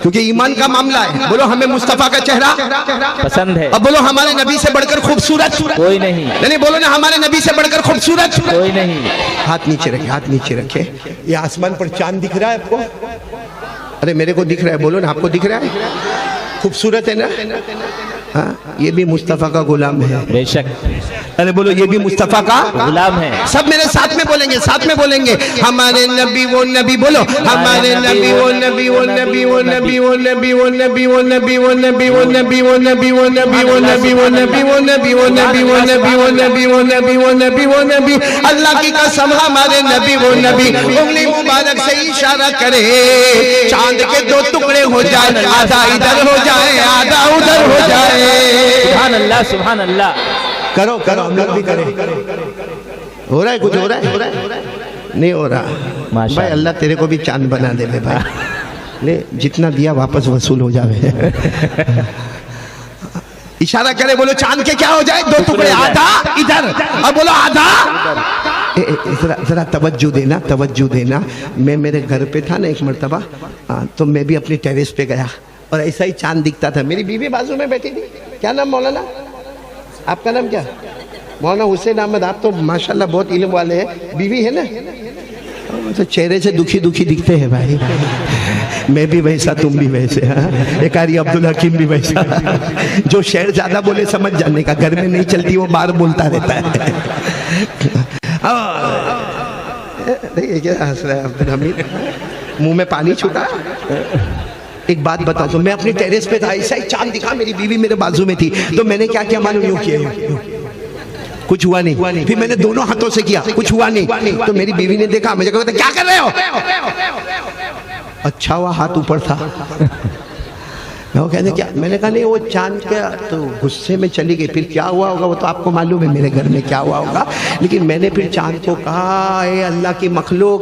کیونکہ ایمان کا معاملہ ہے. بولو ہمیں مصطفیٰ کا چہرہ پسند ہے. اب بولو ہمارے نبی سے بڑھ کر خوبصورت کوئی نہیں. نہیں بولو نا ہمارے نبی سے بڑھ کر خوبصورت کوئی نہیں. ہاتھ نیچے رکھے. یہ آسمان پر چاند دکھ رہا ہے آپ کو؟ ارے میرے کو دکھ رہا ہے, بولو نا آپ کو دکھ رہا ہے؟ خوبصورت ہے نا. ہاں یہ بھی مصطفیٰ کا غلام ہے. بے شک ارے بولو یہ بھی مصطفیٰ کا غلام ہے. سب میرے ساتھ میں بولیں گے, ساتھ میں بولیں گے. ہمارے نبی وہ نبی, بولو ہمارے نبی وہ نبی, وہ نبی وہ نبی, وہ نبی وہ نبی, وہ نبی وہ نبی, وہ نبی وہ نبی, وہ نبی وہ نبی, وہ نبی وہ نبی, وہ نبی وہ نبی, وہ نبی وہ نبی, وہ نبی وہ نبی. اللہ کی قسم ہمارے نبی وہ نبی انگلی مبارک سے اشارہ کرے چاند کے دو ٹکڑے ہو جائے, آدھا ادھر ہو جائے آدھا ادھر ہو جائے. سبحان اللہ سبحان اللہ. کرو کرو ہم لوگ بھی کریں. ہو رہا ہے کچھ, ہو رہا ہے نہیں ہو رہا. بھائی اللہ تیرے کو بھی چاند بنا دے بھائی, لے جتنا دیا واپس وصول ہو جاوے. اشارہ کرے, بولو چاند کے کیا ہو جائے, دو ٹکڑے, آدھا ادھر, اور بولو آدھا. ذرا توجہ دینا, توجہ دینا. میں میرے گھر پہ تھا نا ایک مرتبہ, تو میں بھی اپنی ٹیریس پہ گیا اور ایسا ہی چاند دکھتا تھا. میری بیوی بازو میں بیٹھی تھی. کیا نام مولانا, آپ کا نام کیا؟ مولانا حسین احمد. آپ تو ماشاءاللہ بہت علم والے ہیں. بیوی ہے نا, تو چہرے سے دکھی دکھی دکھتے ہیں بھائی. میں بھی ویسا, تم بھی ویسے. ایک آری عبدالحکیم بھی ویسا, جو شعر زیادہ بولے سمجھ جانے کا, گھر میں نہیں چلتی وہ باہر بولتا رہتا ہے. کیا ہنس رہا ہے عبدالحمید, منہ میں پانی چھوٹا. ایک بات بتاؤ, تو میں اپنی ٹیریس پہ تھا, ایسا ہی چاند دکھا, میری بیوی میرے بازو میں تھی, تو میں نے کیا کیا معلوم, یوں کیا, کچھ ہوا نہیں. پھر میں نے دونوں ہاتھوں سے کیا, کچھ ہوا نہیں. تو میری بیوی نے دیکھا, مجھے کہا کیا کر رہے ہو. اچھا ہوا ہاتھ اوپر تھا. وہ کہتے کیا, میں نے کہا نہیں وہ چاند کا, تو غصے میں چلی گئی. پھر کیا ہوا ہوگا وہ تو آپ کو معلوم ہے میرے گھر میں کیا ہوا ہوگا. لیکن میں نے پھر چاند کو کہا, اے اللہ کی مخلوق,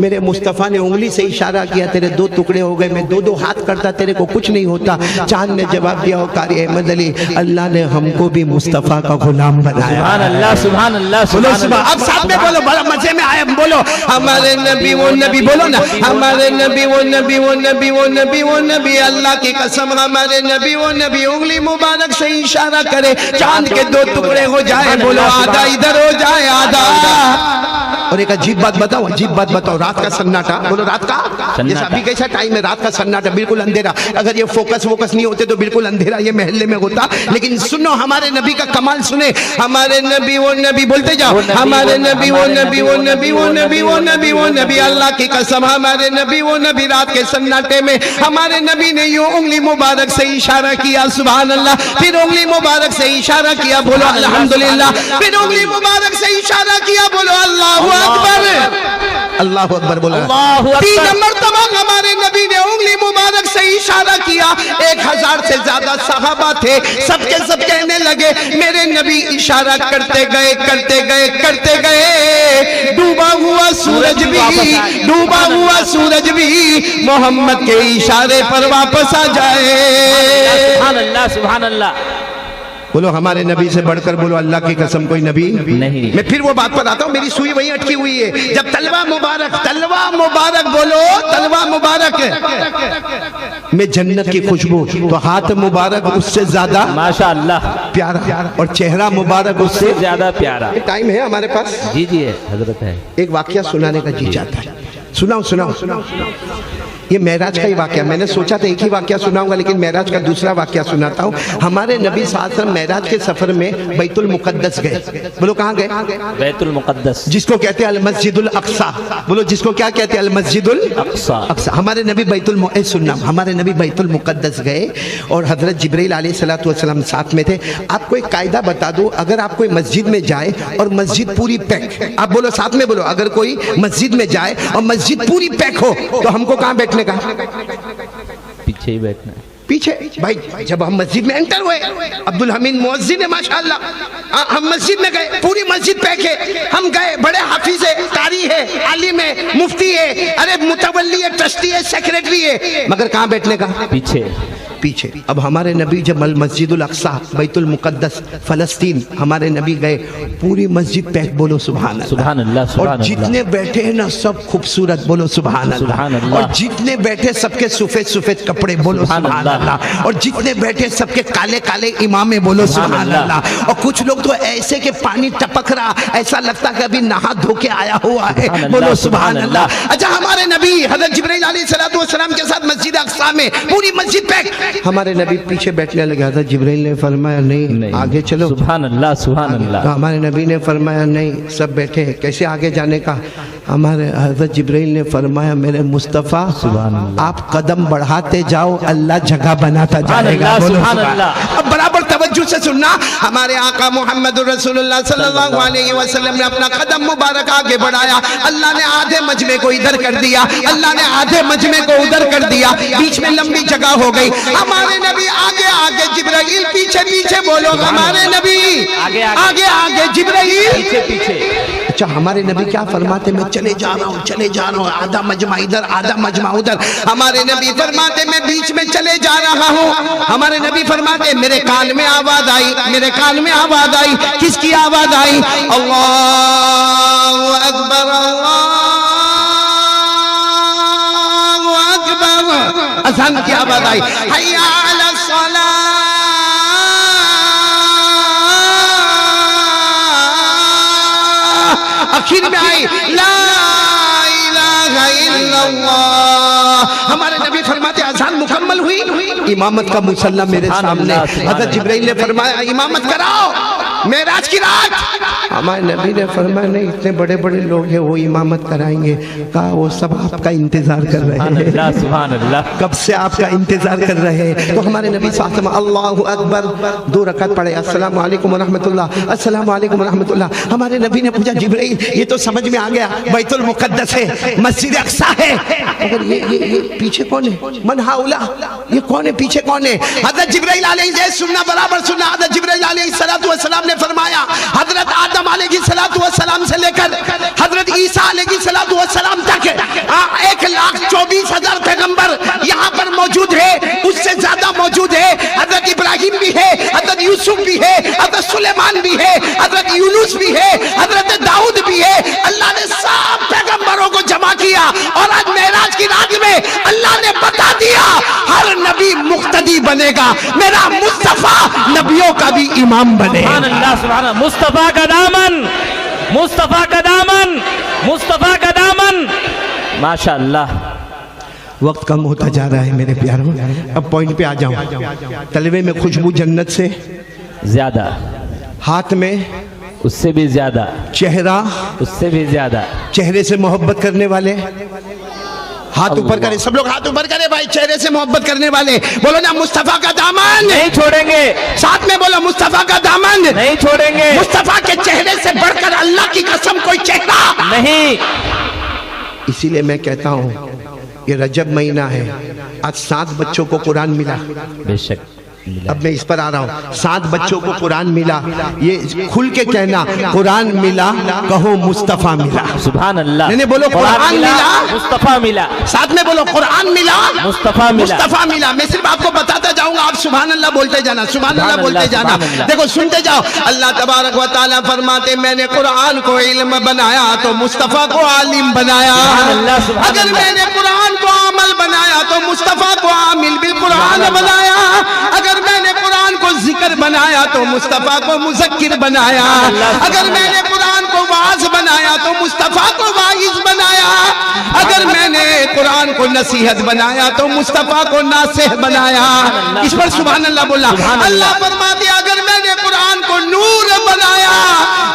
میرے مصطفیٰ نے انگلی سے اشارہ کیا, تیرے دو ٹکڑے ہو گئے, میں دو دو ہاتھ کرتا تیرے کو کچھ نہیں ہوتا. چاند نے جواب دیا, قاری احمد علی, اللہ نے ہم کو بھی مصطفیٰ کا غلام بنایا. سبحان اللہ سبحان اللہ سبحان اللہ. اب ساتھ میں بولو, بڑا مزے میں آئے, بولو ہمارے نبی وہ نبی, بولو نا ہمارے نبی وہ نبی, وہ نبی وہ نبی, وہ نبی. اللہ کی قسم ہمارے نبی وہ نبی انگلی مبارک سے اشارہ کرے چاند کے دو ٹکڑے ہو جائے, بولو آدھا ادھر ہو جائے آدھا. اور ایک عجیب بات بتاؤ, عجیب بات بتاؤ, رات کا سناٹا, بولو رات کا, جیسا ابھی کیسا ٹائم ہے, رات کا سناٹا, بالکل اندھیرا. اگر یہ فوکس نہیں ہوتے تو بالکل اندھیرا یہ محلے میں ہوتا. لیکن سنو ہمارے نبی کا کمال سنے. ہمارے نبی وہ نبی, بولتے جاؤ, ہمارے نبی وہ نبی, وہ نبی وہ نبی, وہ نبی وہ نبی. اللہ کی قسم ہمارے نبی وہ نبی رات کے سناٹے میں ہمارے نبی نے یوں انگلی مبارک سے اشارہ کیا, سبحان اللہ. پھر انگلی مبارک سے اشارہ کیا, بولو الحمدللہ. پھر انگلی مبارک سے اشارہ کیا, بولو اللہ اکبر, اللہ اکبر, بولو اللہ اکبر. 3 مرتبہ ہمارے نبی نے انگلی مبارک سے اشارہ کیا. 1000 سے زیادہ صحابہ تھے, سب کے سب کہنے لگے, میرے نبی اشارہ کرتے گئے کرتے گئے کرتے گئے, ڈوبا ہوا سورج بھی, ڈوبا ہوا سورج بھی محمد کے اشارے پر واپس آ جائے. سبحان اللہ سبحان اللہ. بولو ہمارے نبی سے بڑھ کر, بولو اللہ کی قسم کوئی نبی نہیں. میں پھر وہ بات پر آتا ہوں, میری سوئی وہیں اٹکی ہوئی ہے. جب تلوہ مبارک, تلوہ مبارک, بولو تلوہ مبارک میں جنت کی خوشبو, تو ہاتھ مبارک اس سے زیادہ ماشاءاللہ پیارا, اور چہرہ مبارک اس سے زیادہ پیارا. ٹائم ہے ہمارے پاس, جی جی حضرت ہے. ایک واقعہ سنانے کا جی چاہتا ہے. سناؤ سناؤ سناؤ. یہ معراج کا ہی واقعہ, میں نے سوچا تھا ایک ہی واقعہ سناؤں گا, لیکن معراج کا دوسرا واقعہ سناتا ہوں. ہمارے نبی صلی اللہ علیہ وسلم معراج کے سفر میں بیت المقدس گئے. بولو کہاں گئے؟ بیت المقدس, جس کو کہتے ہیں المسجد الاقصی. بولو جس کو کیا کہتے ہیں, المسجد الاقصی. ہمارے نبی ہمارے نبی بیت المقدس گئے, اور حضرت جبرائیل علیہ السلام ساتھ میں تھے. آپ کو ایک قاعدہ بتا دو, اگر آپ کوئی مسجد میں جائے اور مسجد پوری پیک, آپ بولو ساتھ میں بولو, اگر کوئی مسجد میں جائے اور مسجد پوری پیک ہو, تو ہم کو کہاں بیٹھنے کا, پیچھے ہی بیٹھنا ہے. پیچھے. بھائی جب ہم مسجد میں انٹر ہوئے, عبدالحمید مؤذن ہے ماشاءاللہ, ہم مسجد میں گئے, پوری مسجد پیک ہے. ہم گئے, بڑے حافظ ہے, قاری ہے, عالم ہے, مفتی ہے, ارے متولی ہے, ٹرسٹی ہے, سیکریٹری ہے, مگر کہاں بیٹھنے کا, پیچھے پیچھے. اب ہمارے نبی جب المسجد الاقصی, بیت المقدس, فلسطین, ہمارے نبی گئے, پوری مسجد پیک, بولو سبحان اللہ سبحان اللہ. اور جتنے بیٹھے ہیں نا سب خوبصورت, بولو سبحان اللہ. اور جتنے بیٹھے سب کے سفید سفید کپڑے, بولو سبحان اللہ. اور جتنے بیٹھے سب کے کالے کالے امامے, بولو سبحان اللہ. اور کچھ لوگ تو ایسے کہ پانی ٹپک رہا, ایسا لگتا کہ ابھی نہا دھو کے آیا ہوا ہے، سبحان بولو اللہ، سبحان سبحان اللہ۔ اللہ۔ اچھا ہمارے نبی حضرت جبرائیل علیہ السلام کے ساتھ مسجد اقصی میں پوری مسجد پیک، ہمارے نبی پیچھے بیٹھنے لگے، حضرت جبرائیل نے فرمایا نہیں آگے چلو، سبحان اللہ سبحان اللہ۔ تو ہمارے نبی نے فرمایا نہیں سب بیٹھے، کیسے آگے جانے کا؟ ہمارے حضرت جبرائیل نے فرمایا میرے مصطفیٰ سبحان اللہ، آپ قدم بڑھاتے جاؤ اللہ جگہ بناتا سبحان جائے گا، اللہ، بولو سبحان سبحان اللہ۔ اب برابر توجہ سے سننا، ہمارے آقا محمد رسول اللہ صلی اللہ علیہ وسلم نے اپنا قدم مبارک آگے بڑھایا، اللہ نے آدھے مجمع کو ادھر کر دیا، اللہ نے آدھے مجمع کو ادھر کر دیا، بیچ میں لمبی جگہ ہو گئی، ہمارے نبی آگے آگے، جبرائیل پیچھے پیچھے، بولو ہمارے نبی آگے آگے، جبرائیل پیچھے پیچھے۔ اچھا ہمارے نبی کیا فرماتے؟ میں چلے جا رہا ہوں، آدھا مجمع ادھر آدھا مجمع ادھر، ہمارے نبی فرماتے میں بیچ میں چلے جا رہا ہوں، ہمارے نبی فرماتے میرے کان میں آواز آئی، میرے کان میں آواز آئی، کس کی آواز آئی؟ اللہ اکبر اللہ اکبر، اذان کی آواز آئی، حی علی الصلاۃ، آخر میں آئی لا الہ الا اللہ، ہمارے نبی فرماتے اذان مکمل ہوئی، امامت کا مصلی میرے سامنے، حضرت جبرائیل نے فرمایا امامت کراؤ معراج کی رات، ہمارے نبی نے فرمایا نہیں اتنے بڑے بڑے لوگ ہیں وہ امامت کرائیں گے، کہا وہ سب آپ کا انتظار کر رہے سبحان ہیں، اللہ سبحان اللہ۔ کب سے آپ کا انتظار کر رہے ہیں، تو ہمارے نبی صلی اللہ علیہ وسلم اللہ اکبر 2 رکعت پڑھے، السلام علیکم ورحمت اللہ، السلام علیکم ورحمت اللہ، ہمارے نبی نے پوچھا جبرائیل یہ تو سمجھ میں آ گیا بیت المقدس ہے، مسجد اقصی ہے، مگر یہ پیچھے کون ہے؟ من ہاؤلا، یہ کون ہے پیچھے کون ہے؟ حضرت جبرائیل علیہ السلام، سننا برابر سننا، حضرت جبرائیل علیہ السلام نے فرمایا حضرت آدم علیہ السلام سے لے کر حضرت عیسیٰ علیہ السلام تک 1,24,000 پیغمبر یہاں پر موجود ہے، اس سے زیادہ موجود ہے، حضرت ابراہیم بھی ہے، حضرت یوسف بھی ہے، حضرت سلیمان بھی ہے، حضرت یونس بھی ہے، حضرت داؤد بھی ہے، اللہ نے سب پیغمبروں کو جمع کیا، اور آج معراج کی رات میں اللہ نے بتا دیا ہر نبی مقتدی بنے گا، میرا مصطفیٰ نبیوں کا بھی امام بنے گا، سبحان اللہ سبحان اللہ۔ مصطفیٰ کا دامن، مصطفیٰ کا دامن، مصطفیٰ کا دامن، ماشاءاللہ۔ وقت کم ہوتا جا رہا ہے میرے پیاروں، اب پوائنٹ پہ آ جاؤں، تلوے میں خوشبو جنت سے زیادہ، ہاتھ میں اس سے بھی زیادہ، چہرہ، اس سے بھی زیادہ، چہرے سے محبت کرنے والے، ہاتھ اوپر کریں سب لوگ، ہاتھ اوپر کریں بھائی، چہرے سے محبت کرنے والے، بولو نا مصطفیٰ کا دامن نہیں چھوڑیں گے، ساتھ میں بولو مصطفیٰ کا دامن نہیں چھوڑیں گے، مصطفیٰ کے چہرے سے بڑھ کر اللہ کی قسم کوئی چہرہ نہیں۔ اسی لئے میں کہتا ہوں یہ رجب مہینہ ہے، آج 7 بچوں کو قرآن ملا، بے شک، اب میں اس پر آ رہا ہوں، 7 بچوں کو قرآن ملا، یہ کھل کے کہنا قرآن ملا، کہو مصطفیٰ ملا، سبحان اللہ۔ نہیں بولو قرآن ملا، مصطفیٰ ملا، ساتھ میں بولو قرآن ملا، مصطفیٰ ملا، مصطفیٰ ملا۔ میں صرف آپ کو بتاتا جاؤں گا، آپ سبحان اللہ بولتے جانا، سبحان اللہ بولتے جانا، دیکھو سنتے جاؤ، اللہ تبارک و تعالیٰ فرماتے میں نے قرآن کو علم بنایا تو مصطفیٰ کو عالم بنایا، اگر میں نے قرآن کو عمل بنایا تو مصطفیٰ کو عامل بالقرآن بنایا، اگر میں نے قرآن کو ذکر بنایا تو مصطفیٰ کو مذکر بنایا، اگر میں نے قرآن کو واعظ بنایا تو مصطفیٰ کو واعظ بنایا، اگر میں نے قرآن کو نصیحت بنایا تو مصطفیٰ کو ناصح بنایا، اس پر سبحان اللہ بولا۔ اللہ فرماتے اگر میں نے قرآن کو نور بنایا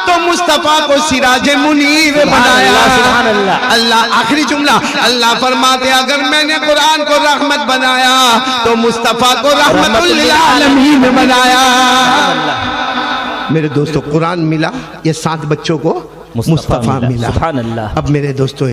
تو مصطفیٰ کو سراج منیر بنایا، اللہ آخری جملہ، اللہ فرماتے اگر میں نے قرآن کو رحمت بنایا تو مصطفیٰ کو رحمت للعالمین بنایا۔ میرے دوستو قرآن ملا، یہ 7 بچوں کو مصطفیٰ ملا، سبحان اللہ۔ اب میرے دوستو